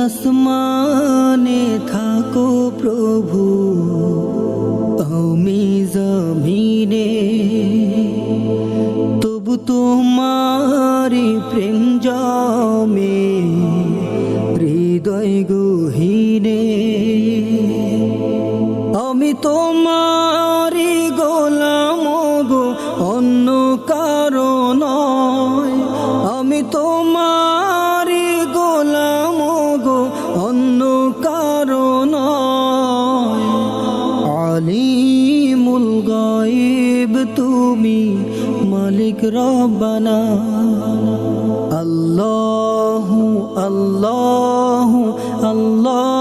আসমানে থাকো প্রভু, আমি জমিনে, তবু তোমারি প্রেম জমে হৃদয় গহীনে। আমি তোমারি গোলাম গো, অন্য কারো নয়। আমি তোমারি গোলাম গো, অন্য কারো নয়। আলিমুল গায়ব তুমি, মালিক রব্বানা। আল্লাহু আল্লাহু আল্লাহ